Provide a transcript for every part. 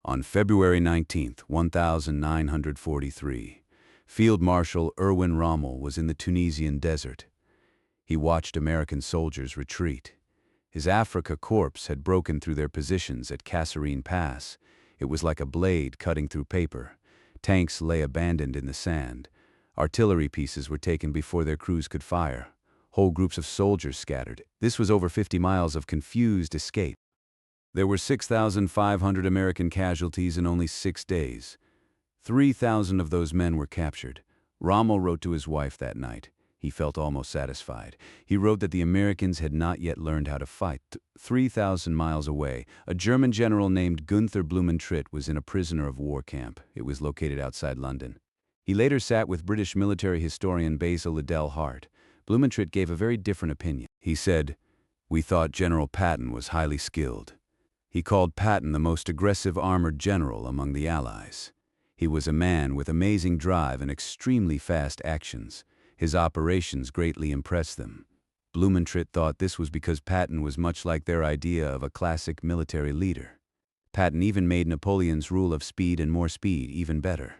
On February 19, 1943, Field Marshal Erwin Rommel was in the Tunisian desert. He watched American soldiers retreat. His Afrika Korps had broken through their positions at Kasserine Pass. It was like a blade cutting through paper. Tanks lay abandoned in the sand. Artillery pieces were taken before their crews could fire. Whole groups of soldiers scattered. This was over 50 miles of confused escape. There were 6,500 American casualties in only 6 days. 3,000 of those men were captured. Rommel wrote to his wife that night. He felt almost satisfied. He wrote that the Americans had not yet learned how to fight. 3,000 miles away, a German general named Günther Blumentritt was in a prisoner of war camp. It was located outside London. He later sat with British military historian Basil Liddell Hart. Blumentritt gave a very different opinion. He said, "We thought General Patton was highly skilled." He called Patton the most aggressive armored general among the Allies. He was a man with amazing drive and extremely fast actions. His operations greatly impressed them. Blumentritt thought this was because Patton was much like their idea of a classic military leader. Patton even made Napoleon's rule of speed and more speed even better.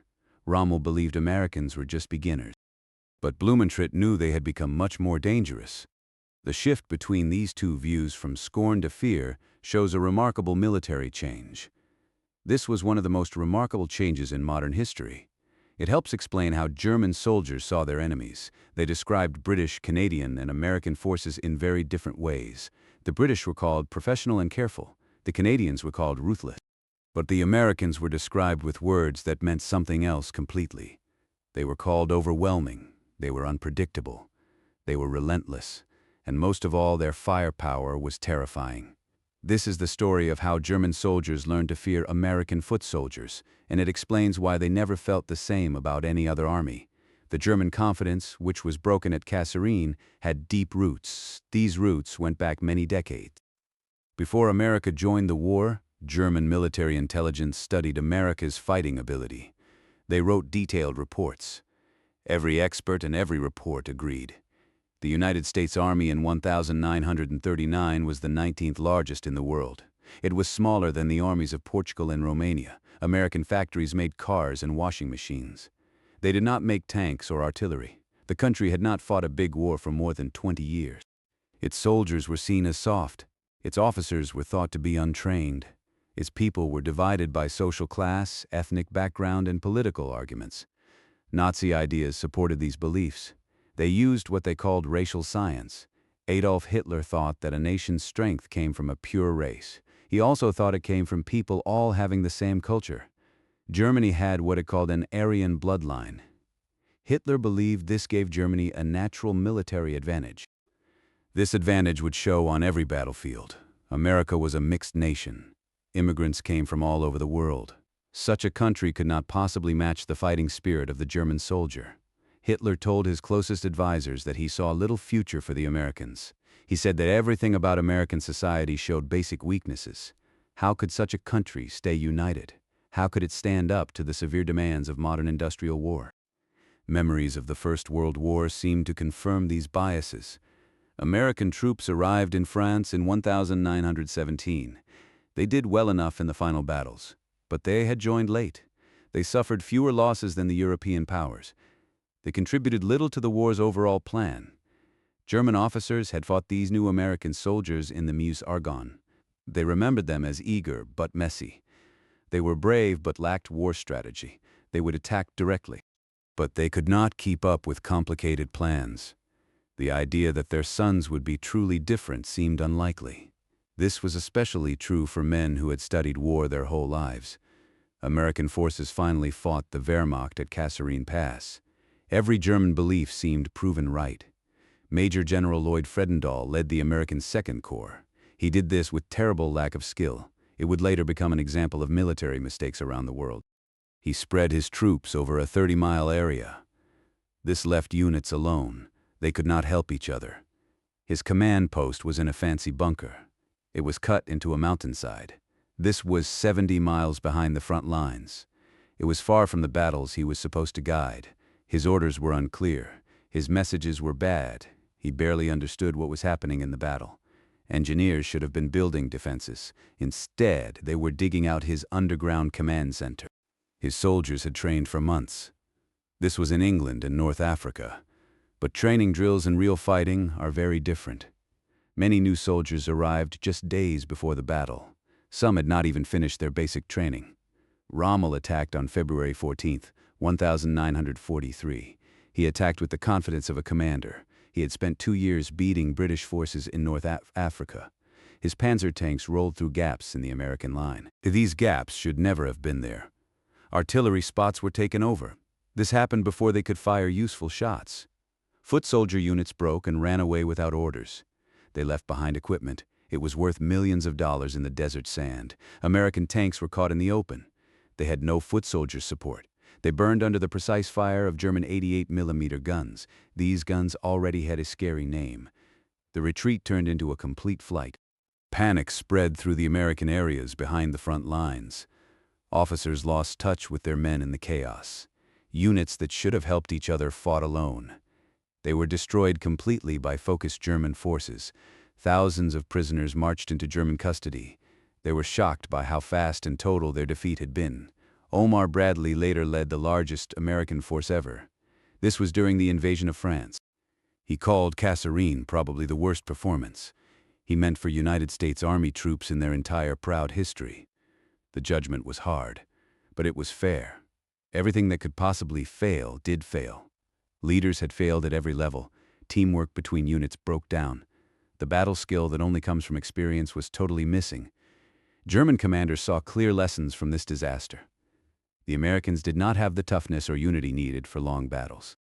Rommel believed Americans were just beginners. But Blumentritt knew they had become much more dangerous. The shift between these two views from scorn to fear shows a remarkable military change. This was one of the most remarkable changes in modern history. It helps explain how German soldiers saw their enemies. They described British, Canadian, and American forces in very different ways. The British were called professional and careful. The Canadians were called ruthless. But the Americans were described with words that meant something else completely. They were called overwhelming. They were unpredictable. They were relentless. And most of all, their firepower was terrifying. This is the story of how German soldiers learned to fear American foot soldiers, and it explains why they never felt the same about any other army. The German confidence, which was broken at Kasserine, had deep roots. These roots went back many decades. Before America joined the war, German military intelligence studied America's fighting ability. They wrote detailed reports. Every expert and every report agreed. The United States Army in 1939 was the 19th largest in the world. It was smaller than the armies of Portugal and Romania. American factories made cars and washing machines. They did not make tanks or artillery. The country had not fought a big war for more than 20 years. Its soldiers were seen as soft. Its officers were thought to be untrained. Its people were divided by social class, ethnic background, and political arguments. Nazi ideas supported these beliefs. They used what they called racial science. Adolf Hitler thought that a nation's strength came from a pure race. He also thought it came from people all having the same culture. Germany had what it called an Aryan bloodline. Hitler believed this gave Germany a natural military advantage. This advantage would show on every battlefield. America was a mixed nation. Immigrants came from all over the world. Such a country could not possibly match the fighting spirit of the German soldier. Hitler told his closest advisors that he saw little future for the Americans. He said that everything about American society showed basic weaknesses. How could such a country stay united? How could it stand up to the severe demands of modern industrial war? Memories of the First World War seemed to confirm these biases. American troops arrived in France in 1917. They did well enough in the final battles, but they had joined late. They suffered fewer losses than the European powers. They contributed little to the war's overall plan. German officers had fought these new American soldiers in the Meuse-Argonne. They remembered them as eager but messy. They were brave but lacked war strategy. They would attack directly. But they could not keep up with complicated plans. The idea that their sons would be truly different seemed unlikely. This was especially true for men who had studied war their whole lives. American forces finally fought the Wehrmacht at Kasserine Pass. Every German belief seemed proven right. Major General Lloyd Fredendall led the American Second Corps. He did this with terrible lack of skill. It would later become an example of military mistakes around the world. He spread his troops over a 30-mile area. This left units alone. They could not help each other. His command post was in a fancy bunker. It was cut into a mountainside. This was 70 miles behind the front lines. It was far from the battles he was supposed to guide. His orders were unclear. His messages were bad. He barely understood what was happening in the battle. Engineers should have been building defenses. Instead, they were digging out his underground command center. His soldiers had trained for months. This was in England and North Africa. But training drills and real fighting are very different. Many new soldiers arrived just days before the battle. Some had not even finished their basic training. Rommel attacked on February 14, 1943. He attacked with the confidence of a commander. He had spent 2 years beating British forces in North Africa. His panzer tanks rolled through gaps in the American line. These gaps should never have been there. Artillery spots were taken over. This happened before they could fire useful shots. Foot soldier units broke and ran away without orders. They left behind equipment. It was worth millions of dollars in the desert sand. American tanks were caught in the open. They had no foot soldier support. They burned under the precise fire of German 88mm guns. These guns already had a scary name. The retreat turned into a complete flight. Panic spread through the American areas behind the front lines. Officers lost touch with their men in the chaos. Units that should have helped each other fought alone. They were destroyed completely by focused German forces. Thousands of prisoners marched into German custody. They were shocked by how fast and total their defeat had been. Omar Bradley later led the largest American force ever. This was during the invasion of France. He called Kasserine probably the worst performance. He meant for United States Army troops in their entire proud history. The judgment was hard, but it was fair. Everything that could possibly fail did fail. Leaders had failed at every level. Teamwork between units broke down. The battle skill that only comes from experience was totally missing. German commanders saw clear lessons from this disaster. The Americans did not have the toughness or unity needed for long battles.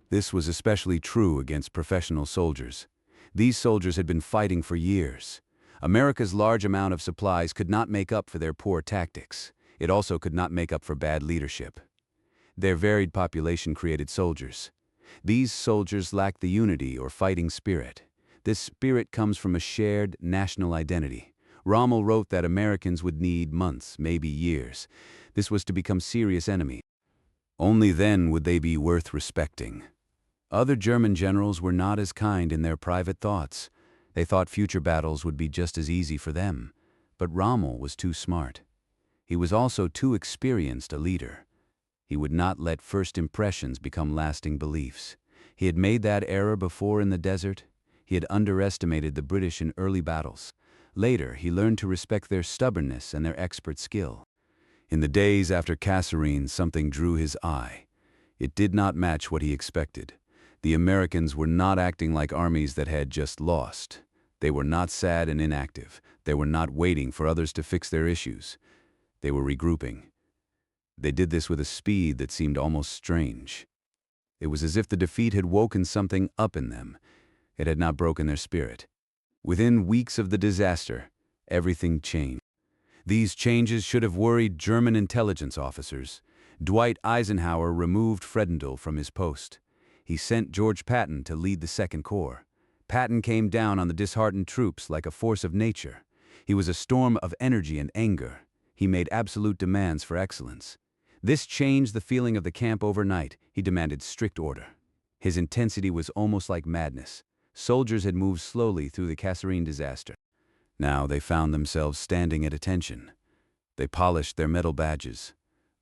This was especially true against professional soldiers. These soldiers had been fighting for years. America's large amount of supplies could not make up for their poor tactics. It also could not make up for bad leadership. Their varied population created soldiers. These soldiers lacked the unity or fighting spirit. This spirit comes from a shared national identity. Rommel wrote that Americans would need months, maybe years. This was to become serious enemies. Only then would they be worth respecting. Other German generals were not as kind in their private thoughts. They thought future battles would be just as easy for them. But Rommel was too smart. He was also too experienced a leader. He would not let first impressions become lasting beliefs. He had made that error before in the desert. He had underestimated the British in early battles. Later, he learned to respect their stubbornness and their expert skill. In the days after Kasserine, something drew his eye. It did not match what he expected. The Americans were not acting like armies that had just lost. They were not sad and inactive. They were not waiting for others to fix their issues. They were regrouping. They did this with a speed that seemed almost strange. It was as if the defeat had woken something up in them. It had not broken their spirit. Within weeks of the disaster, everything changed. These changes should have worried German intelligence officers. Dwight Eisenhower removed Fredendall from his post. He sent George Patton to lead the Second Corps. Patton came down on the disheartened troops like a force of nature. He was a storm of energy and anger. He made absolute demands for excellence. This changed the feeling of the camp overnight. He demanded strict order. His intensity was almost like madness. Soldiers had moved slowly through the Kasserine disaster. Now they found themselves standing at attention. They polished their metal badges.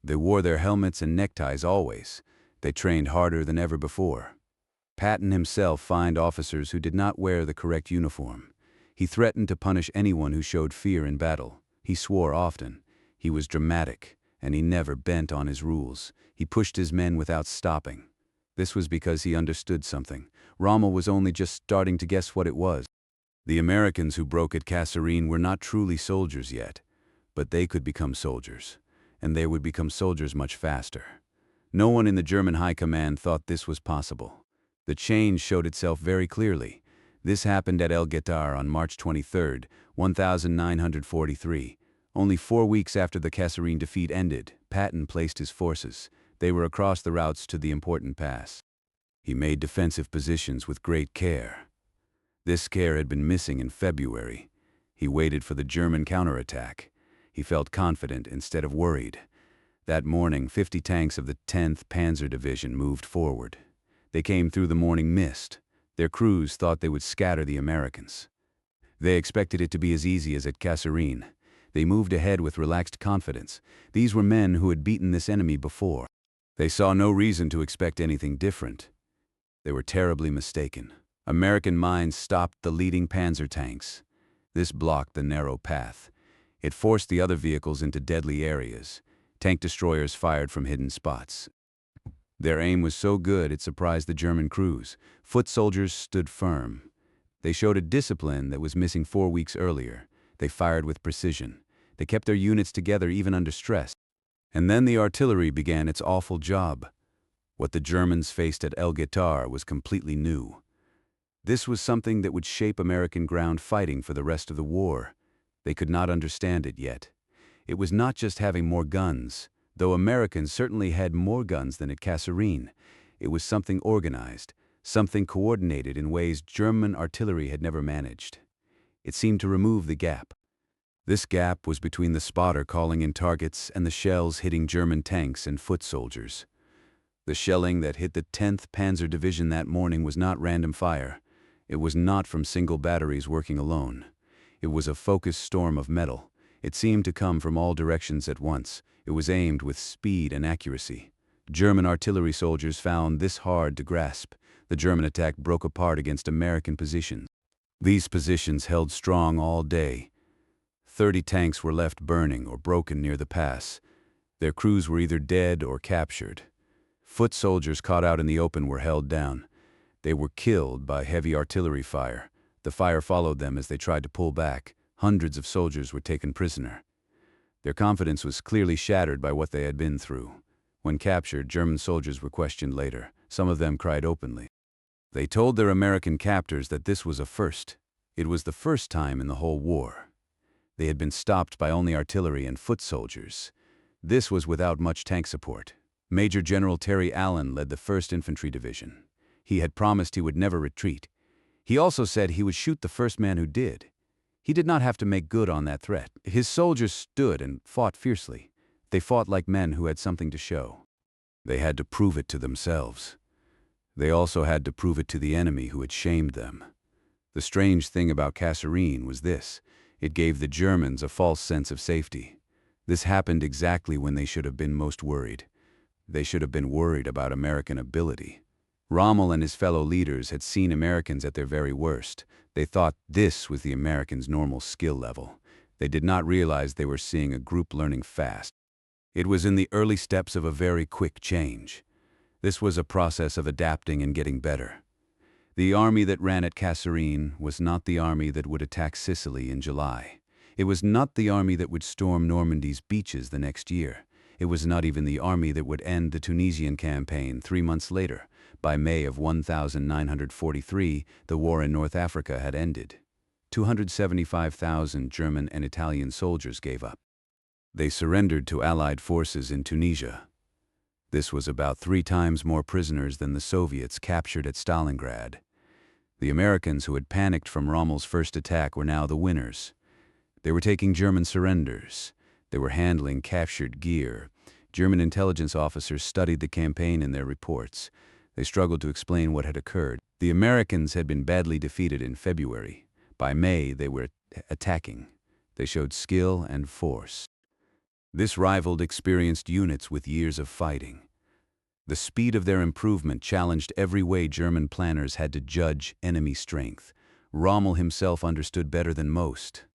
They wore their helmets and neckties always. They trained harder than ever before. Patton himself fined officers who did not wear the correct uniform. He threatened to punish anyone who showed fear in battle. He swore often. He was dramatic, and he never bent on his rules. He pushed his men without stopping. This was because he understood something. Rommel was only just starting to guess what it was. The Americans who broke at Kasserine were not truly soldiers yet, but they could become soldiers, and they would become soldiers much faster. No one in the German high command thought this was possible. The change showed itself very clearly. This happened at El Guetar on March 23, 1943. Only 4 weeks after the Kasserine defeat ended, Patton placed his forces. They were across the routes to the important pass. He made defensive positions with great care. This care had been missing in February. He waited for the German counterattack. He felt confident instead of worried. That morning, 50 tanks of the 10th Panzer Division moved forward. They came through the morning mist. Their crews thought they would scatter the Americans. They expected it to be as easy as at Kasserine. They moved ahead with relaxed confidence. These were men who had beaten this enemy before. They saw no reason to expect anything different. They were terribly mistaken. American mines stopped the leading panzer tanks. This blocked the narrow path. It forced the other vehicles into deadly areas. Tank destroyers fired from hidden spots. Their aim was so good it surprised the German crews. Foot soldiers stood firm. They showed a discipline that was missing 4 weeks earlier. They fired with precision. They kept their units together even under stress. And then the artillery began its awful job. What the Germans faced at El Guitar was completely new. This was something that would shape American ground fighting for the rest of the war. They could not understand it yet. It was not just having more guns, though Americans certainly had more guns than at Kasserine. It was something organized, something coordinated in ways German artillery had never managed. It seemed to remove the gap. This gap was between the spotter calling in targets and the shells hitting German tanks and foot soldiers. The shelling that hit the 10th Panzer Division that morning was not random fire. It was not from single batteries working alone. It was a focused storm of metal. It seemed to come from all directions at once. It was aimed with speed and accuracy. German artillery soldiers found this hard to grasp. The German attack broke apart against American positions. These positions held strong all day. 30 tanks were left burning or broken near the pass. Their crews were either dead or captured. Foot soldiers caught out in the open were held down. They were killed by heavy artillery fire. The fire followed them as they tried to pull back. Hundreds of soldiers were taken prisoner. Their confidence was clearly shattered by what they had been through. When captured, German soldiers were questioned later. Some of them cried openly. They told their American captors that this was a first. It was the first time in the whole war. They had been stopped by only artillery and foot soldiers. This was without much tank support. Major General Terry Allen led the 1st Infantry Division. He had promised he would never retreat. He also said he would shoot the first man who did. He did not have to make good on that threat. His soldiers stood and fought fiercely. They fought like men who had something to show. They had to prove it to themselves. They also had to prove it to the enemy who had shamed them. The strange thing about Kasserine was this. It gave the Germans a false sense of safety. This happened exactly when they should have been most worried. They should have been worried about American ability. Rommel and his fellow leaders had seen Americans at their very worst. They thought this was the Americans' normal skill level. They did not realize they were seeing a group learning fast. It was in the early steps of a very quick change. This was a process of adapting and getting better. The army that ran at Kasserine was not the army that would attack Sicily in July. It was not the army that would storm Normandy's beaches the next year. It was not even the army that would end the Tunisian campaign 3 months later. By May of 1943, the war in North Africa had ended. 275,000 German and Italian soldiers gave up. They surrendered to Allied forces in Tunisia. This was about 3 times more prisoners than the Soviets captured at Stalingrad. The Americans who had panicked from Rommel's first attack were now the winners. They were taking German surrenders. They were handling captured gear. German intelligence officers studied the campaign in their reports. They struggled to explain what had occurred. The Americans had been badly defeated in February. By May, they were attacking. They showed skill and force. This rivaled experienced units with years of fighting. The speed of their improvement challenged every way German planners had to judge enemy strength. Rommel himself understood better than most.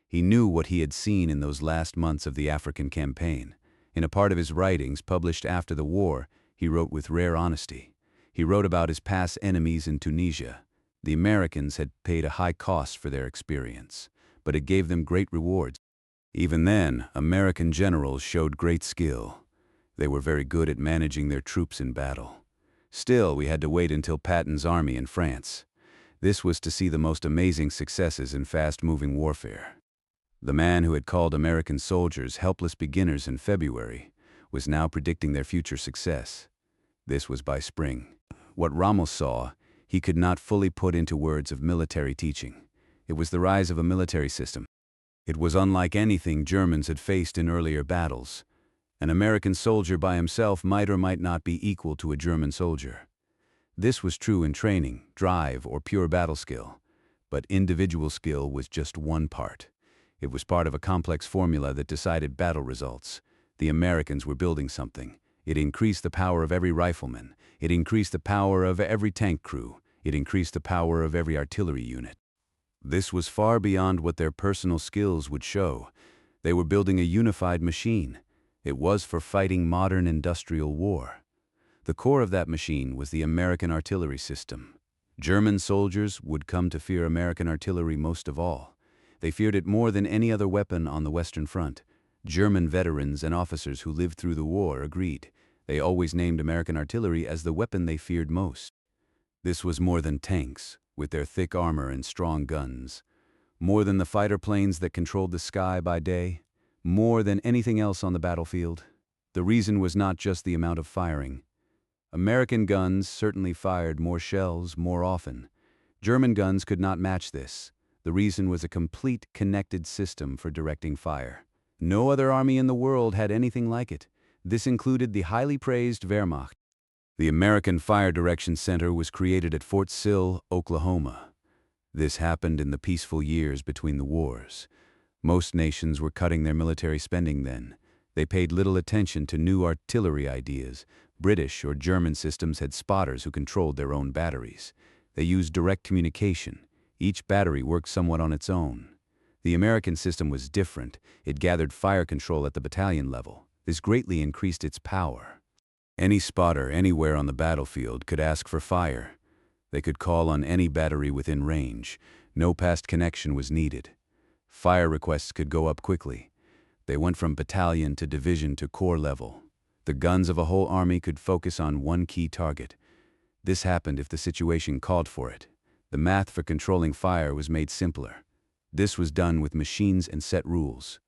He knew what he had seen in those last months of the African campaign. In a part of his writings published after the war, he wrote with rare honesty. He wrote about his past enemies in Tunisia. The Americans had paid a high cost for their experience, but it gave them great rewards. Even then, American generals showed great skill. They were very good at managing their troops in battle. Still, we had to wait until Patton's army in France. This was to see the most amazing successes in fast-moving warfare. The man who had called American soldiers helpless beginners in February was now predicting their future success. This was by spring. What Rommel saw, he could not fully put into words of military teaching. It was the rise of a military system. It was unlike anything Germans had faced in earlier battles. An American soldier by himself might or might not be equal to a German soldier. This was true in training, drive, or pure battle skill. But individual skill was just one part. It was part of a complex formula that decided battle results. The Americans were building something. It increased the power of every rifleman. It increased the power of every tank crew. It increased the power of every artillery unit. This was far beyond what their personal skills would show. They were building a unified machine. It was for fighting modern industrial war. The core of that machine was the American artillery system. German soldiers would come to fear American artillery most of all. They feared it more than any other weapon on the Western Front. German veterans and officers who lived through the war agreed. They always named American artillery as the weapon they feared most. This was more than tanks, with their thick armor and strong guns. More than the fighter planes that controlled the sky by day. More than anything else on the battlefield. The reason was not just the amount of firing. American guns certainly fired more shells more often. German guns could not match this. The reason was a complete connected system for directing fire. No other army in the world had anything like it. This included the highly praised Wehrmacht. The American Fire Direction Center was created at Fort Sill, Oklahoma. This happened in the peaceful years between the wars. Most nations were cutting their military spending then. They paid little attention to new artillery ideas. British or German systems had spotters who controlled their own batteries. They used direct communication. Each battery worked somewhat on its own. The American system was different. It gathered fire control at the battalion level. This greatly increased its power. Any spotter anywhere on the battlefield could ask for fire. They could call on any battery within range. No past connection was needed. Fire requests could go up quickly. They went from battalion to division to corps level. The guns of a whole army could focus on one key target. This happened if the situation called for it. The math for controlling fire was made simpler. This was done with machines and set rules.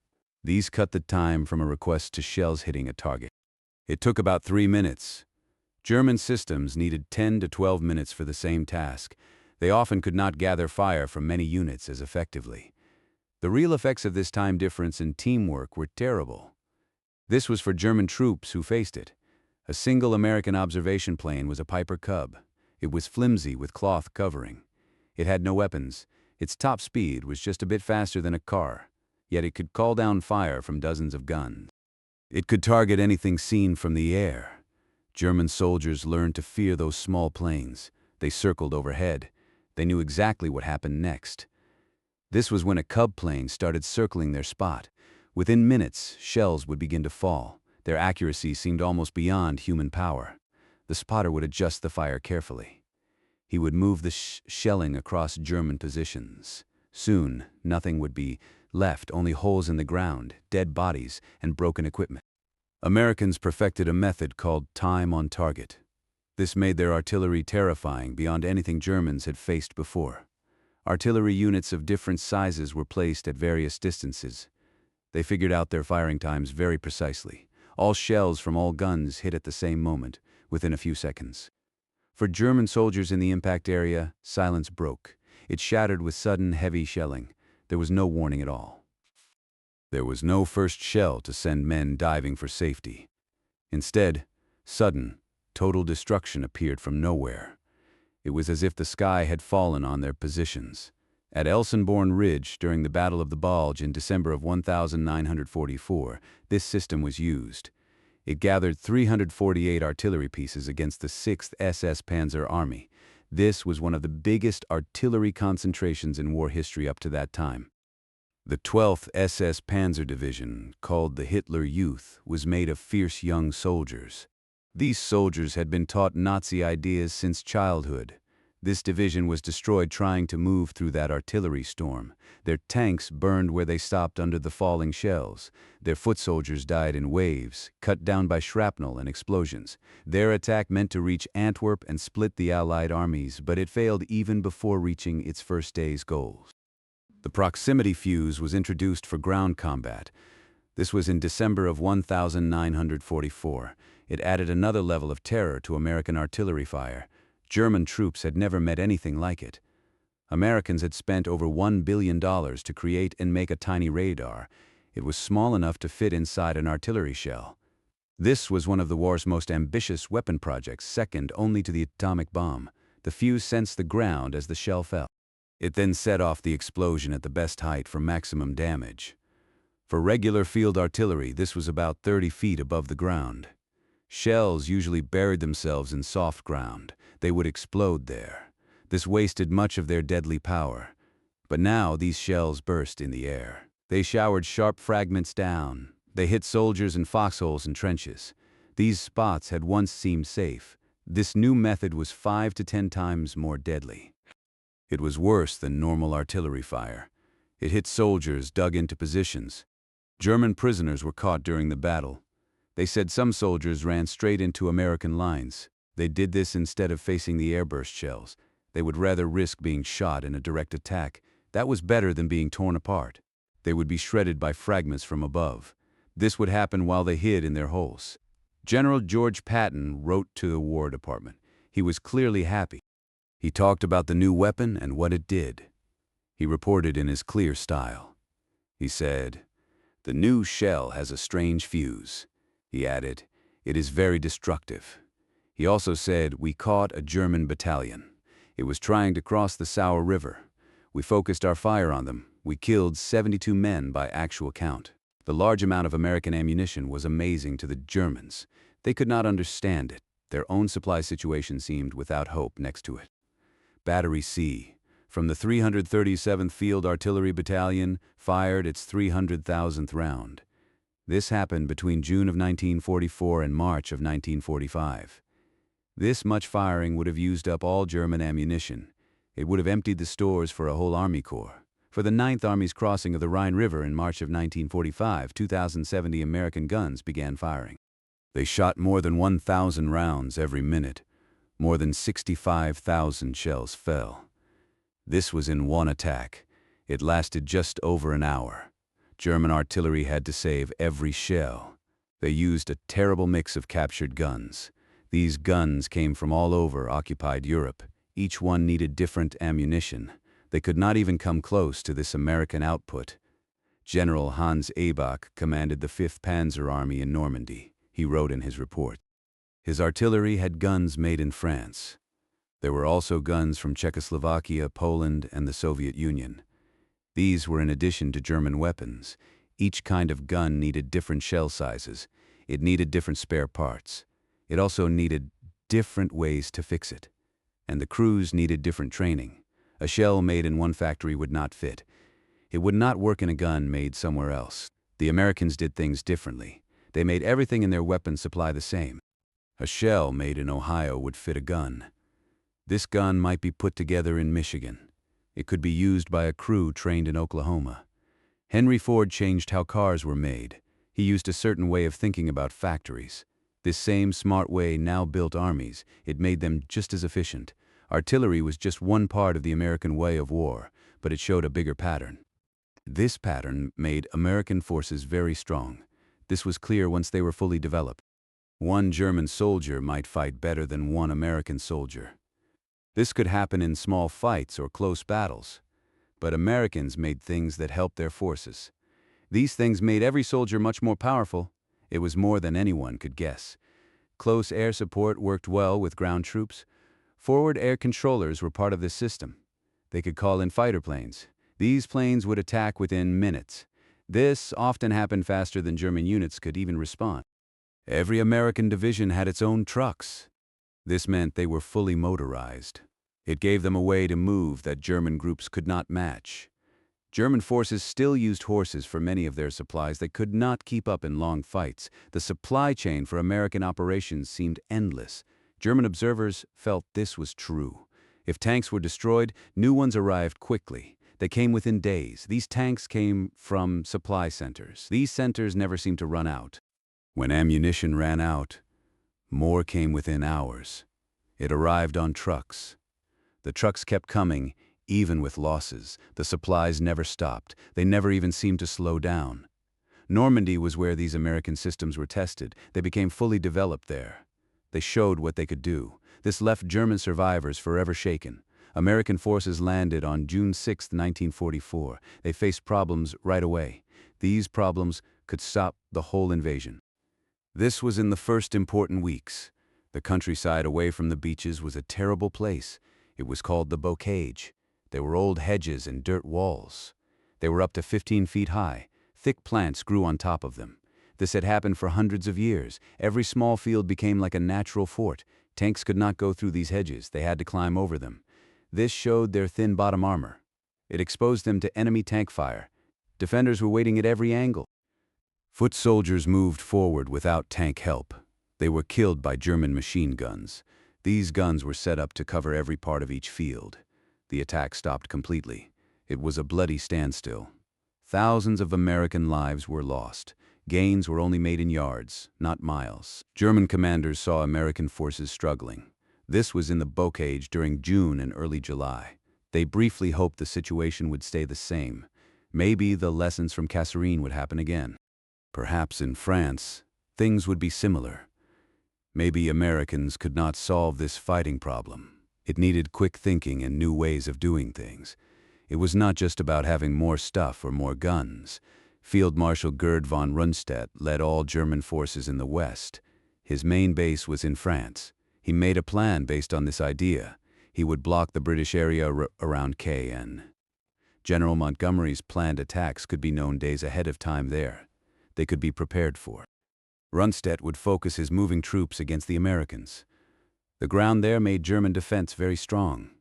These cut the time from a request to shells hitting a target. It took about 3 minutes. German systems needed 10 to 12 minutes for the same task. They often could not gather fire from many units as effectively. The real effects of this time difference in teamwork were terrible. This was for German troops who faced it. A single American observation plane was a Piper Cub. It was flimsy with cloth covering. It had no weapons. Its top speed was just a bit faster than a car, yet it could call down fire from dozens of guns. It could target anything seen from the air. German soldiers learned to fear those small planes. They circled overhead. They knew exactly what happened next. This was when a Cub plane started circling their spot. Within minutes, shells would begin to fall. Their accuracy seemed almost beyond human power. The spotter would adjust the fire carefully. He would move the shelling across German positions. Soon, nothing would be left, only holes in the ground, dead bodies, and broken equipment. Americans perfected a method called time on target. This made their artillery terrifying beyond anything Germans had faced before. Artillery units of different sizes were placed at various distances. They figured out their firing times very precisely. All shells from all guns hit at the same moment, within a few seconds. For German soldiers in the impact area, silence broke. It shattered with sudden, heavy shelling. There was no warning at all. There was no first shell to send men diving for safety. Instead, sudden, total destruction appeared from nowhere. It was as if the sky had fallen on their positions. At Elsenborn Ridge, during the Battle of the Bulge in December of 1944, this system was used. It gathered 348 artillery pieces against the 6th SS Panzer Army. This was one of the biggest artillery concentrations in war history up to that time. The 12th SS Panzer Division, called the Hitler Youth, was made of fierce young soldiers. These soldiers had been taught Nazi ideas since childhood. This division was destroyed trying to move through that artillery storm. Their tanks burned where they stopped under the falling shells. Their foot soldiers died in waves, cut down by shrapnel and explosions. Their attack meant to reach Antwerp and split the Allied armies, but it failed even before reaching its first day's goals. The proximity fuse was introduced for ground combat. This was in December of 1944. It added another level of terror to American artillery fire. German troops had never met anything like it. Americans had spent over $1 billion to create and make a tiny radar. It was small enough to fit inside an artillery shell. This was one of the war's most ambitious weapon projects, second only to the atomic bomb. The fuse sensed the ground as the shell fell. It then set off the explosion at the best height for maximum damage. For regular field artillery, this was about 30 feet above the ground. Shells usually buried themselves in soft ground. They would explode there. This wasted much of their deadly power. But now these shells burst in the air. They showered sharp fragments down. They hit soldiers in foxholes and trenches. These spots had once seemed safe. This new method was 5 to 10 times more deadly. It was worse than normal artillery fire. It hit soldiers dug into positions. German prisoners were caught during the battle. They said some soldiers ran straight into American lines. They did this instead of facing the airburst shells. They would rather risk being shot in a direct attack. That was better than being torn apart. They would be shredded by fragments from above. This would happen while they hid in their holes. General George Patton wrote to the War Department. He was clearly happy. He talked about the new weapon and what it did. He reported in his clear style. He said, "The new shell has a strange fuse." He added, "It is very destructive." He also said, "We caught a German battalion. It was trying to cross the Sauer River. We focused our fire on them. We killed 72 men by actual count." The large amount of American ammunition was amazing to the Germans. They could not understand it. Their own supply situation seemed without hope next to it. Battery C, from the 337th Field Artillery Battalion, fired its 300,000th round. This happened between June of 1944 and March of 1945. This much firing would have used up all German ammunition. It would have emptied the stores for a whole Army Corps. For the 9th Army's crossing of the Rhine River in March of 1945, 2,070 American guns began firing. They shot more than 1,000 rounds every minute. More than 65,000 shells fell. This was in one attack. It lasted just over an hour. German artillery had to save every shell. They used a terrible mix of captured guns. These guns came from all over occupied Europe. Each one needed different ammunition. They could not even come close to this American output. General Hans Eibach commanded the 5th Panzer Army in Normandy. He wrote in his report. His artillery had guns made in France. There were also guns from Czechoslovakia, Poland, and the Soviet Union. These were in addition to German weapons. Each kind of gun needed different shell sizes. It needed different spare parts. It also needed different ways to fix it. And the crews needed different training. A shell made in one factory would not fit. It would not work in a gun made somewhere else. The Americans did things differently. They made everything in their weapon supply the same. A shell made in Ohio would fit a gun. This gun might be put together in Michigan. It could be used by a crew trained in Oklahoma. Henry Ford changed how cars were made. He used a certain way of thinking about factories. This same smart way now built armies. It made them just as efficient. Artillery was just one part of the American way of war, but it showed a bigger pattern. This pattern made American forces very strong. This was clear once they were fully developed. One German soldier might fight better than one American soldier. This could happen in small fights or close battles. But Americans made things that helped their forces. These things made every soldier much more powerful. It was more than anyone could guess. Close air support worked well with ground troops. Forward air controllers were part of this system. They could call in fighter planes. These planes would attack within minutes. This often happened faster than German units could even respond. Every American division had its own trucks. This meant they were fully motorized. It gave them a way to move that German groups could not match. German forces still used horses for many of their supplies that could not keep up in long fights. The supply chain for American operations seemed endless. German observers felt this was true. If tanks were destroyed, new ones arrived quickly. They came within days. These tanks came from supply centers. These centers never seemed to run out. When ammunition ran out, more came within hours. It arrived on trucks. The trucks kept coming, even with losses. The supplies never stopped. They never even seemed to slow down. Normandy was where these American systems were tested. They became fully developed there. They showed what they could do. This left German survivors forever shaken. American forces landed on June 6, 1944. They faced problems right away. These problems could stop the whole invasion. This was in the first important weeks. The countryside away from the beaches was a terrible place. It was called the Bocage. There were old hedges and dirt walls. They were up to 15 feet high. Thick plants grew on top of them. This had happened for hundreds of years. Every small field became like a natural fort. Tanks could not go through these hedges. They had to climb over them. This showed their thin bottom armor. It exposed them to enemy tank fire. Defenders were waiting at every angle. Foot soldiers moved forward without tank help. They were killed by German machine guns. These guns were set up to cover every part of each field. The attack stopped completely. It was a bloody standstill. Thousands of American lives were lost. Gains were only made in yards, not miles. German commanders saw American forces struggling. This was in the bocage during June and early July. They briefly hoped the situation would stay the same. Maybe the lessons from Kasserine would happen again. Perhaps in France, things would be similar. Maybe Americans could not solve this fighting problem. It needed quick thinking and new ways of doing things. It was not just about having more stuff or more guns. Field Marshal Gerd von Rundstedt led all German forces in the West. His main base was in France. He made a plan based on this idea. He would block the British area around Caen. General Montgomery's planned attacks could be known days ahead of time there. They could be prepared for. Rundstedt would focus his moving troops against the Americans. The ground there made German defense very strong.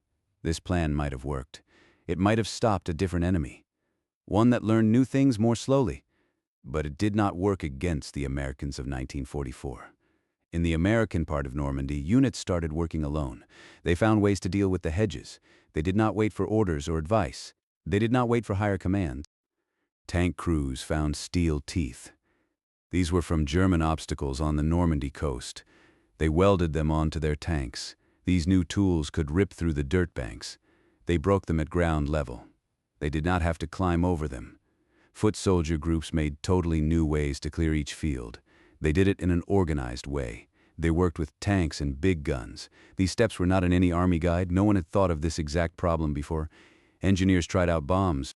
This plan might have worked. It might have stopped a different enemy, one that learned new things more slowly. But it did not work against the Americans of 1944. In the American part of Normandy, units started working alone. They found ways to deal with the hedges. They did not wait for orders or advice. They did not wait for higher command. Tank crews found steel teeth. These were from German obstacles on the Normandy coast. They welded them onto their tanks. These new tools could rip through the dirt banks. They broke them at ground level. They did not have to climb over them. Foot soldier groups made totally new ways to clear each field. They did it in an organized way. They worked with tanks and big guns. These steps were not in any army guide. No one had thought of this exact problem before. Engineers tried out bombs.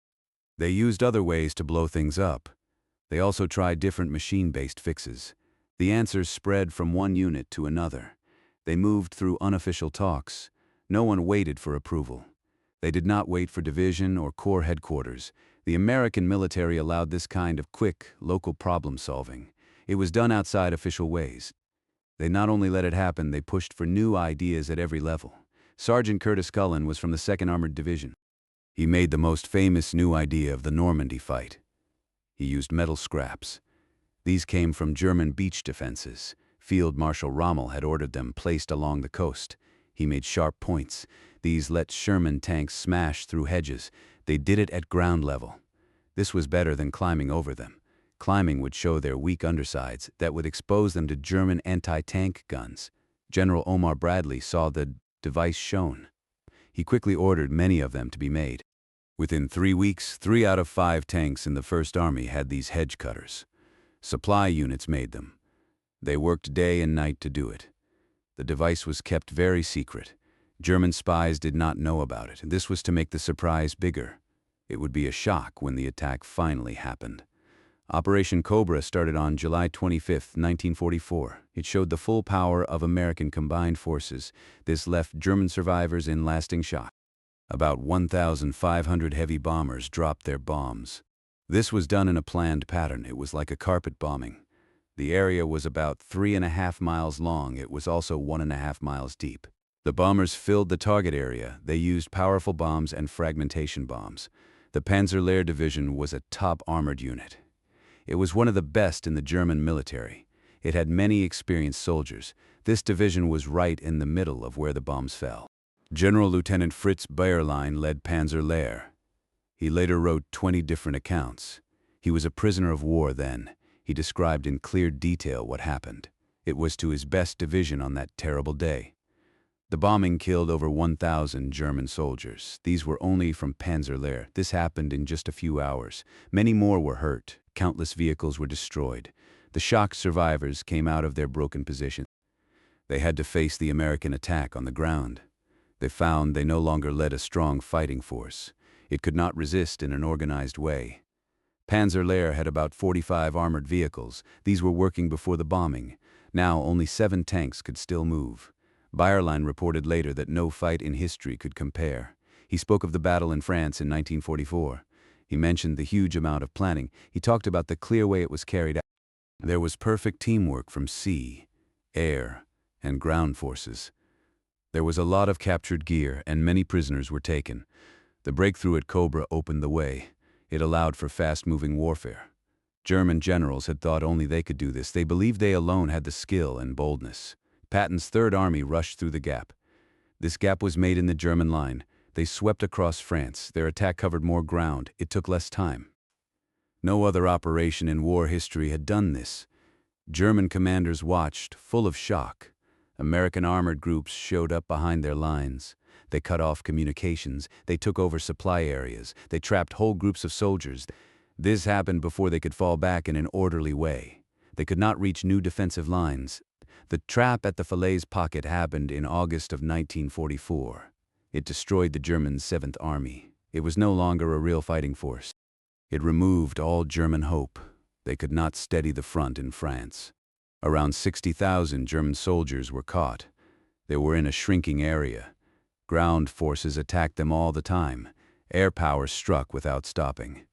They used other ways to blow things up. They also tried different machine-based fixes. The answers spread from one unit to another. They moved through unofficial talks. No one waited for approval. They did not wait for division or corps headquarters. The American military allowed this kind of quick, local problem-solving. It was done outside official ways. They not only let it happen, they pushed for new ideas at every level. Sergeant Curtis Cullen was from the 2nd Armored Division. He made the most famous new idea of the Normandy fight. He used metal scraps. These came from German beach defenses. Field Marshal Rommel had ordered them placed along the coast. He made sharp points. These let Sherman tanks smash through hedges. They did it at ground level. This was better than climbing over them. Climbing would show their weak undersides that would expose them to German anti-tank guns. General Omar Bradley saw the device shown. He quickly ordered many of them to be made. Within 3 weeks, 3 out of 5 tanks in the First Army had these hedge cutters. Supply units made them. They worked day and night to do it. The device was kept very secret. German spies did not know about it. This was to make the surprise bigger. It would be a shock when the attack finally happened. Operation Cobra started on July 25, 1944. It showed the full power of American combined forces. This left German survivors in lasting shock. About 1,500 heavy bombers dropped their bombs. This was done in a planned pattern. It was like a carpet bombing. The area was about 3.5 miles long. It was also 1.5 miles deep. The bombers filled the target area. They used powerful bombs and fragmentation bombs. The Panzerlehr Division was a top armored unit. It was one of the best in the German military. It had many experienced soldiers. This division was right in the middle of where the bombs fell. General Lieutenant Fritz Bayerlein led Panzerlehr. He later wrote 20 different accounts. He was a prisoner of war then. He described in clear detail what happened. It was to his best division on that terrible day. The bombing killed over 1,000 German soldiers. These were only from Panzerlehr. This happened in just a few hours. Many more were hurt. Countless vehicles were destroyed. The shocked survivors came out of their broken positions. They had to face the American attack on the ground. They found they no longer led a strong fighting force. It could not resist in an organized way. Panzerlehr had about 45 armored vehicles. These were working before the bombing. Now only 7 tanks could still move. Bayerlein reported later that no fight in history could compare. He spoke of the battle in France in 1944. He mentioned the huge amount of planning. He talked about the clear way it was carried out. There was perfect teamwork from sea, air, and ground forces. There was a lot of captured gear, and many prisoners were taken. The breakthrough at Cobra opened the way. It allowed for fast-moving warfare. German generals had thought only they could do this. They believed they alone had the skill and boldness. Patton's Third Army rushed through the gap. This gap was made in the German line. They swept across France. Their attack covered more ground. It took less time. No other operation in war history had done this. German commanders watched, full of shock. American armored groups showed up behind their lines. They cut off communications. They took over supply areas. They trapped whole groups of soldiers. This happened before they could fall back in an orderly way. They could not reach new defensive lines. The trap at the Falaise Pocket happened in August of 1944. It destroyed the German 7th Army. It was no longer a real fighting force. It removed all German hope. They could not steady the front in France. Around 60,000 German soldiers were caught. They were in a shrinking area. Ground forces attacked them all the time. Air power struck without stopping.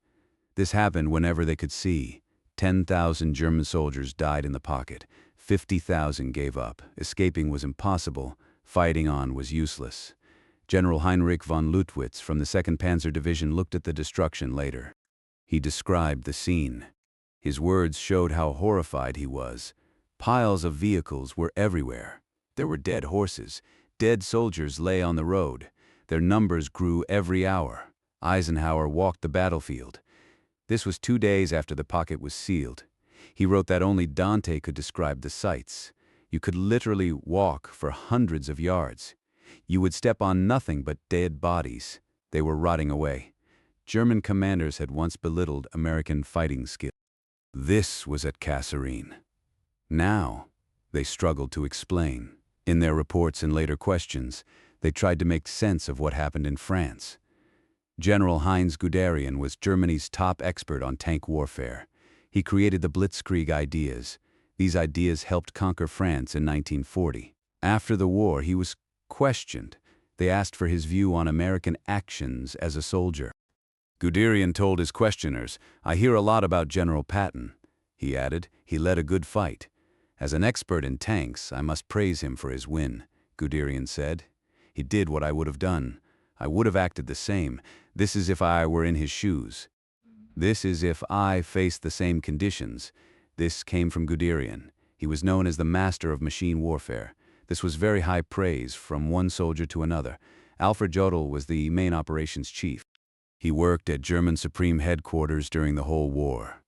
This happened whenever they could see. 10,000 German soldiers died in the pocket. 50,000 gave up. Escaping was impossible. Fighting on was useless. General Heinrich von Leutwitz from the 2nd Panzer Division looked at the destruction later. He described the scene. His words showed how horrified he was. Piles of vehicles were everywhere. There were dead horses. Dead soldiers lay on the road. Their numbers grew every hour. Eisenhower walked the battlefield. This was 2 days after the pocket was sealed. He wrote that only Dante could describe the sights. You could literally walk for hundreds of yards. You would step on nothing but dead bodies. They were rotting away. German commanders had once belittled American fighting skill. This was at Kasserine. Now, they struggled to explain. In their reports and later questions, they tried to make sense of what happened in France. General Heinz Guderian was Germany's top expert on tank warfare. He created the Blitzkrieg ideas. These ideas helped conquer France in 1940. After the war, he was questioned. They asked for his view on American actions as a soldier. Guderian told his questioners, "I hear a lot about General Patton." He added, "He led a good fight. As an expert in tanks, I must praise him for his win," Guderian said. "He did what I would have done. I would have acted the same. This is if I were in his shoes. This is if I faced the same conditions." This came from Guderian. He was known as the master of machine warfare. This was very high praise from one soldier to another. Alfred Jodl was the main operations chief. He worked at German Supreme Headquarters during the whole war.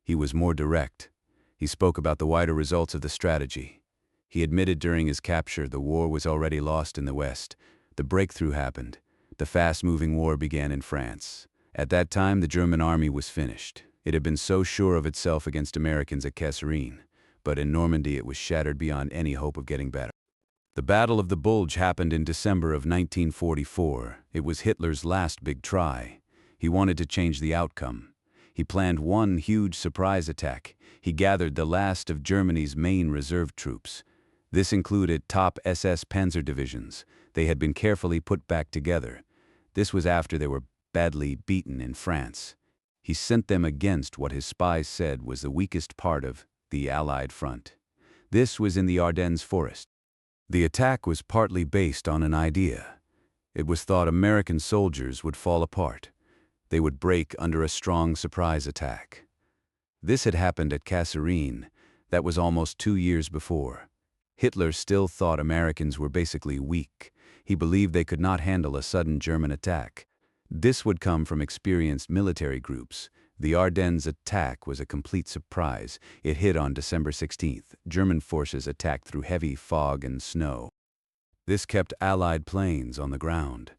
He was more direct. He spoke about the wider results of the strategy. He admitted during his capture the war was already lost in the West. The breakthrough happened. The fast-moving war began in France. At that time, the German army was finished. It had been so sure of itself against Americans at Kasserine, but in Normandy it was shattered beyond any hope of getting better. The Battle of the Bulge happened in December of 1944. It was Hitler's last big try. He wanted to change the outcome. He planned one huge surprise attack. He gathered the last of Germany's main reserve troops. This included top SS Panzer divisions. They had been carefully put back together. This was after they were badly beaten in France. He sent them against what his spies said was the weakest part of the Allied front. This was in the Ardennes forest. The attack was partly based on an idea. It was thought American soldiers would fall apart. They would break under a strong surprise attack. This had happened at Kasserine. That was almost 2 years before. Hitler still thought Americans were basically weak. He believed they could not handle a sudden German attack. This would come from experienced military groups. The Ardennes attack was a complete surprise. It hit on December 16th. German forces attacked through heavy fog and snow. This kept Allied planes on the ground.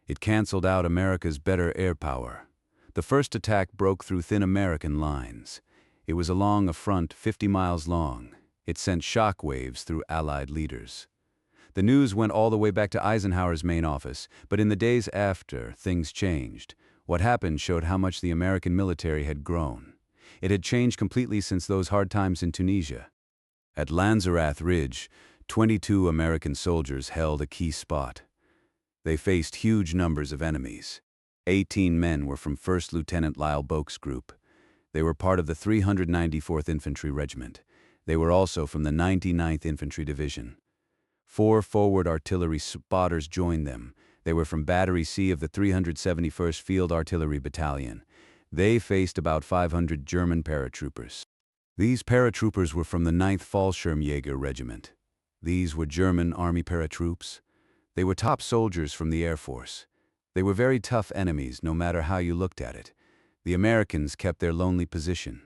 It canceled out America's better air power. The first attack broke through thin American lines. It was along a front 50 miles long. It sent shock waves through Allied leaders. The news went all the way back to Eisenhower's main office, but in the days after, things changed. What happened showed how much the American military had grown. It had changed completely since those hard times in Tunisia. At Lanzerath Ridge, 22 American soldiers held a key spot. They faced huge numbers of enemies. 18 men were from 1st Lieutenant Lyle Boak's group. They were part of the 394th Infantry Regiment. They were also from the 99th Infantry Division. 4 forward artillery spotters joined them. They were from Battery C of the 371st Field Artillery Battalion. They faced about 500 German paratroopers. These paratroopers were from the 9th Fallschirmjäger Regiment. These were German Army paratroops. They were top soldiers from the Air Force. They were very tough enemies, no matter how you looked at it. The Americans kept their lonely position.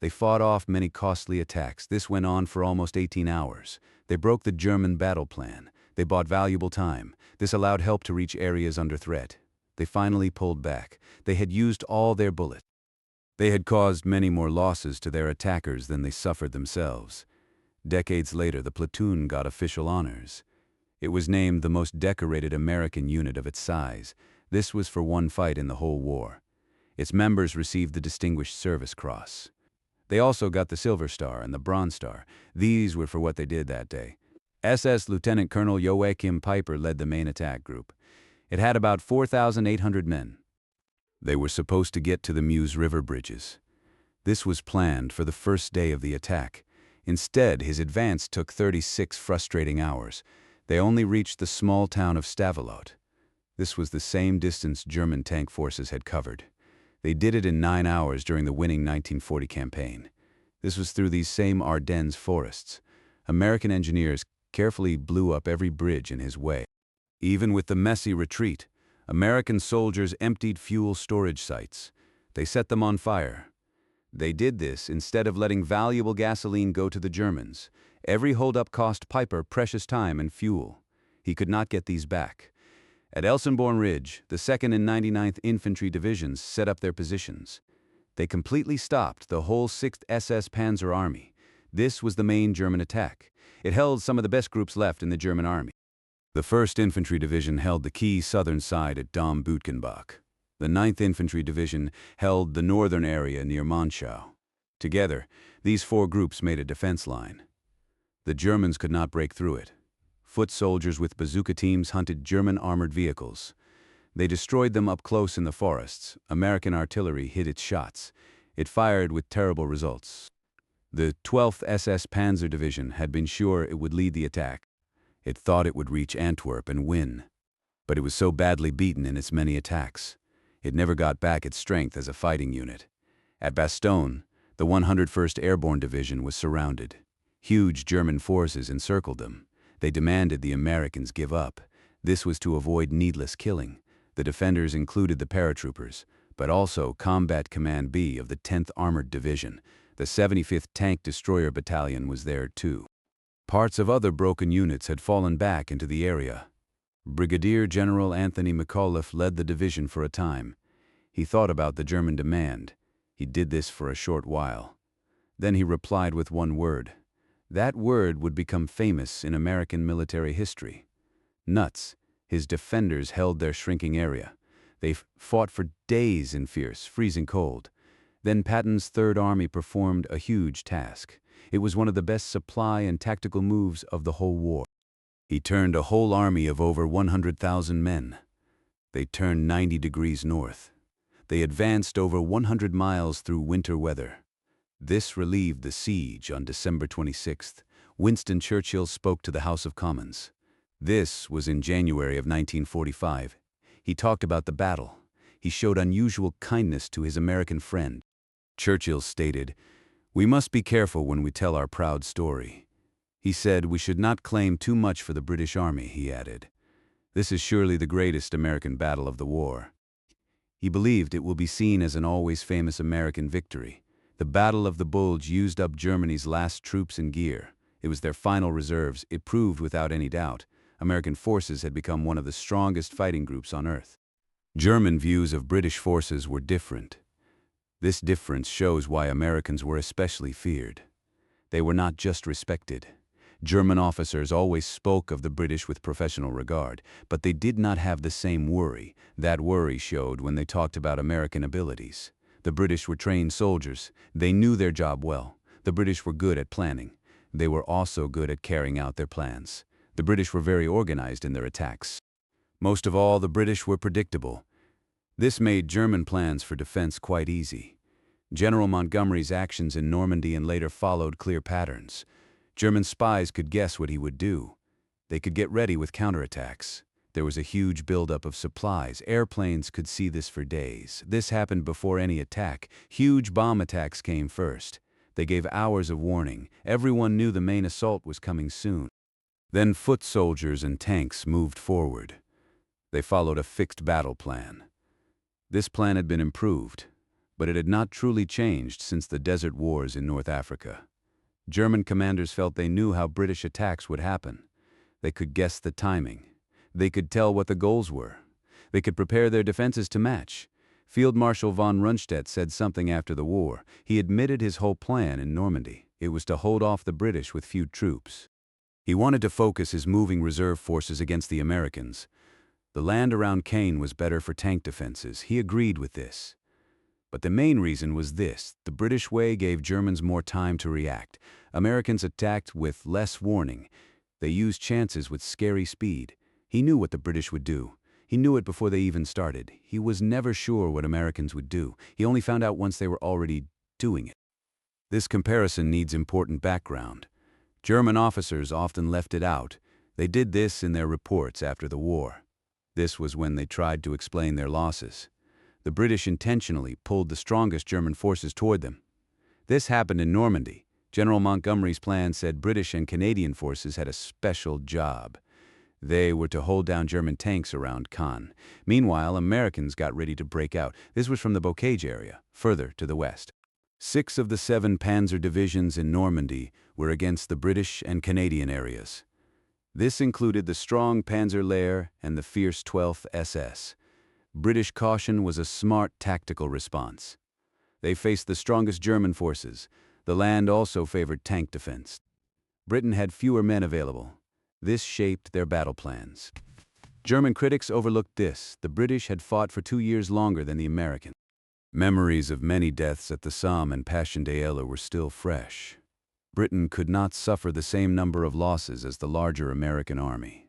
They fought off many costly attacks. This went on for almost 18 hours. They broke the German battle plan. They bought valuable time. This allowed help to reach areas under threat. They finally pulled back. They had used all their bullets. They had caused many more losses to their attackers than they suffered themselves. Decades later, the platoon got official honors. It was named the most decorated American unit of its size. This was for one fight in the whole war. Its members received the Distinguished Service Cross. They also got the Silver Star and the Bronze Star. These were for what they did that day. SS Lieutenant Colonel Joachim Piper led the main attack group. It had about 4,800 men. They were supposed to get to the Meuse River bridges. This was planned for the first day of the attack. Instead, his advance took 36 frustrating hours. They only reached the small town of Stavelot. This was the same distance German tank forces had covered. They did it in 9 hours during the winning 1940 campaign. This was through these same Ardennes forests. American engineers carefully blew up every bridge in his way. Even with the messy retreat, American soldiers emptied fuel storage sites. They set them on fire. They did this instead of letting valuable gasoline go to the Germans. Every holdup cost Piper precious time and fuel. He could not get these back. At Elsenborn Ridge, the 2nd and 99th Infantry Divisions set up their positions. They completely stopped the whole 6th SS Panzer Army. This was the main German attack. It held some of the best groups left in the German army. The 1st Infantry Division held the key southern side at Dom-Buchenbach. The 9th Infantry Division held the northern area near Monschau. Together, these 4 groups made a defense line. The Germans could not break through it. Foot soldiers with bazooka teams hunted German armored vehicles. They destroyed them up close in the forests. American artillery hit its shots. It fired with terrible results. The 12th SS Panzer Division had been sure it would lead the attack. It thought it would reach Antwerp and win. But it was so badly beaten in its many attacks. It never got back its strength as a fighting unit. At Bastogne, the 101st Airborne Division was surrounded. Huge German forces encircled them. They demanded the Americans give up. This was to avoid needless killing. The defenders included the paratroopers, but also Combat Command B of the 10th Armored Division. The 75th Tank Destroyer Battalion was there too. Parts of other broken units had fallen back into the area. Brigadier General Anthony McAuliffe led the division for a time. He thought about the German demand. He did this for a short while. Then he replied with one word. That word would become famous in American military history. Nuts. His defenders held their shrinking area. They fought for days in fierce, freezing cold. Then Patton's Third Army performed a huge task. It was one of the best supply and tactical moves of the whole war. He turned a whole army of over 100,000 men. They turned 90 degrees north. They advanced over 100 miles through winter weather. This relieved the siege on December 26th. Winston Churchill spoke to the House of Commons. This was in January of 1945. He talked about the battle. He showed unusual kindness to his American friend. Churchill stated, "We must be careful when we tell our proud story." He said we should not claim too much for the British Army, he added. This is surely the greatest American battle of the war. He believed it will be seen as an always famous American victory. The Battle of the Bulge used up Germany's last troops and gear. It was their final reserves. It proved without any doubt American forces had become one of the strongest fighting groups on earth. German views of British forces were different. This difference shows why Americans were especially feared. They were not just respected. German officers always spoke of the British with professional regard, but they did not have the same worry. That worry showed when they talked about American abilities. The British were trained soldiers. They knew their job well. The British were good at planning. They were also good at carrying out their plans. The British were very organized in their attacks. Most of all, the British were predictable. This made German plans for defense quite easy. General Montgomery's actions in Normandy and later followed clear patterns. German spies could guess what he would do. They could get ready with counterattacks. There was a huge buildup of supplies. Airplanes could see this for days. This happened before any attack. Huge bomb attacks came first. They gave hours of warning. Everyone knew the main assault was coming soon. Then foot soldiers and tanks moved forward. They followed a fixed battle plan. This plan had been improved, but it had not truly changed since the Desert Wars in North Africa. German commanders felt they knew how British attacks would happen. They could guess the timing. They could tell what the goals were. They could prepare their defenses to match. Field Marshal von Rundstedt said something after the war. He admitted his whole plan in Normandy. It was to hold off the British with few troops. He wanted to focus his moving reserve forces against the Americans. The land around Caen was better for tank defenses. He agreed with this. But the main reason was this: the British way gave Germans more time to react. Americans attacked with less warning. They used chances with scary speed. He knew what the British would do. He knew it before they even started. He was never sure what Americans would do. He only found out once they were already doing it. This comparison needs important background. German officers often left it out. They did this in their reports after the war. This was when they tried to explain their losses. The British intentionally pulled the strongest German forces toward them. This happened in Normandy. General Montgomery's plan said British and Canadian forces had a special job. They were to hold down German tanks around Caen. Meanwhile, Americans got ready to break out. This was from the Bocage area, further to the west. 6 of the 7 panzer divisions in Normandy were against the British and Canadian areas. This included the strong Panzer Lehr and the fierce 12th SS. British caution was a smart tactical response. They faced the strongest German forces. The land also favored tank defense. Britain had fewer men available. This shaped their battle plans. German critics overlooked this. The British had fought for 2 years longer than the Americans. Memories of many deaths at the Somme and Passchendaele were still fresh. Britain could not suffer the same number of losses as the larger American army.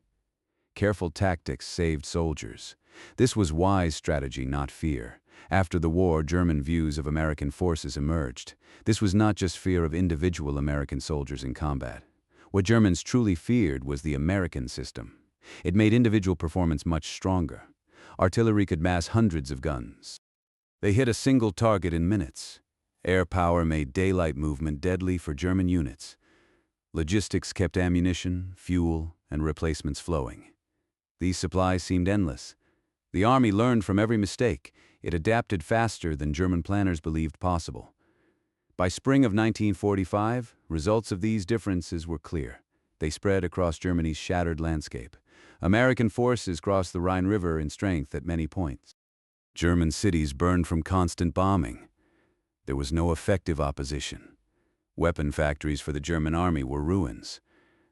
Careful tactics saved soldiers. This was wise strategy, not fear. After the war, German views of American forces emerged. This was not just fear of individual American soldiers in combat. What Germans truly feared was the American system. It made individual performance much stronger. Artillery could mass hundreds of guns. They hit a single target in minutes. Air power made daylight movement deadly for German units. Logistics kept ammunition, fuel, and replacements flowing. These supplies seemed endless. The army learned from every mistake. It adapted faster than German planners believed possible. By spring of 1945, results of these differences were clear. They spread across Germany's shattered landscape. American forces crossed the Rhine River in strength at many points. German cities burned from constant bombing. There was no effective opposition. Weapon factories for the German army were ruins.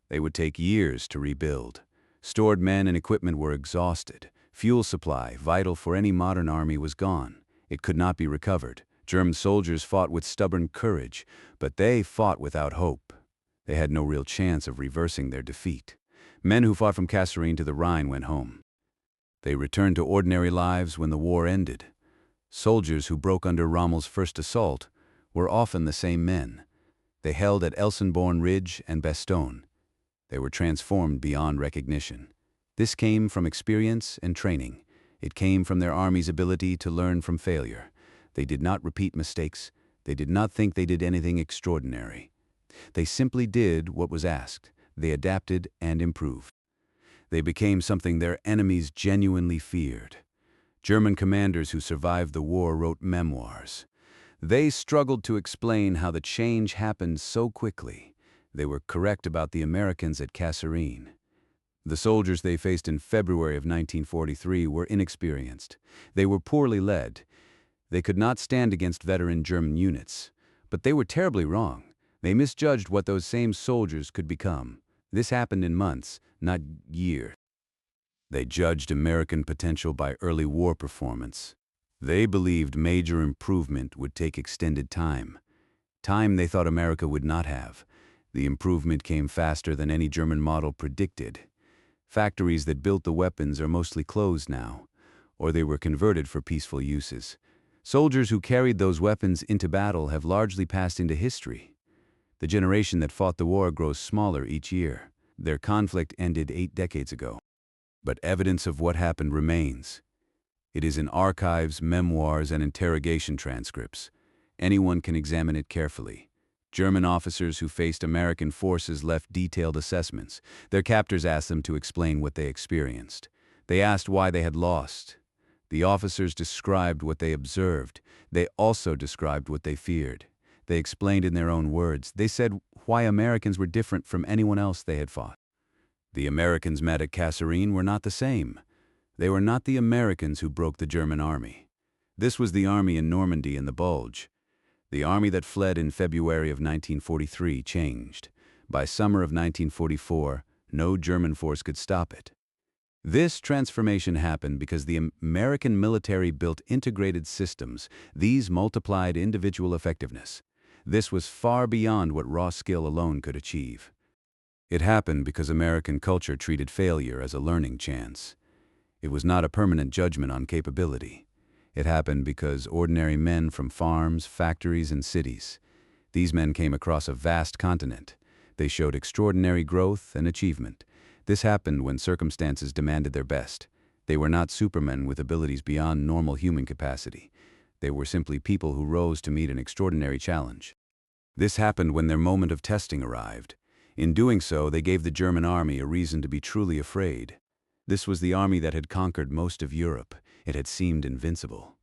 They would take years to rebuild. Stored men and equipment were exhausted. Fuel supply, vital for any modern army, was gone. It could not be recovered. German soldiers fought with stubborn courage, but they fought without hope. They had no real chance of reversing their defeat. Men who fought from Kasserine to the Rhine went home. They returned to ordinary lives when the war ended. Soldiers who broke under Rommel's first assault were often the same men. They held at Elsenborn Ridge and Bastogne. They were transformed beyond recognition. This came from experience and training. It came from their army's ability to learn from failure. They did not repeat mistakes. They did not think they did anything extraordinary. They simply did what was asked. They adapted and improved. They became something their enemies genuinely feared. German commanders who survived the war wrote memoirs. They struggled to explain how the change happened so quickly. They were correct about the Americans at Kasserine. The soldiers they faced in February of 1943 were inexperienced. They were poorly led. They could not stand against veteran German units. But they were terribly wrong. They misjudged what those same soldiers could become. This happened in months, not years. They judged American potential by early war performance. They believed major improvement would take extended time. Time they thought America would not have. The improvement came faster than any German model predicted. Factories that built the weapons are mostly closed now, or they were converted for peaceful uses. Soldiers who carried those weapons into battle have largely passed into history. The generation that fought the war grows smaller each year. Their conflict ended 8 decades ago. But evidence of what happened remains. It is in archives, memoirs, and interrogation transcripts. Anyone can examine it carefully. German officers who faced American forces left detailed assessments. Their captors asked them to explain what they experienced. They asked why they had lost. The officers described what they observed. They also described what they feared. They explained in their own words. They said why Americans were different from anyone else they had fought. The Americans met at Kasserine were not the same. They were not the Americans who broke the German army. This was the army in Normandy and the Bulge. The army that fled in February of 1943 changed. By summer of 1944, no German force could stop it. This transformation happened because the American military built integrated systems. These multiplied individual effectiveness. This was far beyond what raw skill alone could achieve. It happened because American culture treated failure as a learning chance. It was not a permanent judgment on capability. It happened because ordinary men from farms, factories, and cities. These men came across a vast continent. They showed extraordinary growth and achievement. This happened when circumstances demanded their best. They were not supermen with abilities beyond normal human capacity. They were simply people who rose to meet an extraordinary challenge. This happened when their moment of testing arrived. In doing so, they gave the German army a reason to be truly afraid. This was the army that had conquered most of Europe. It had seemed invincible.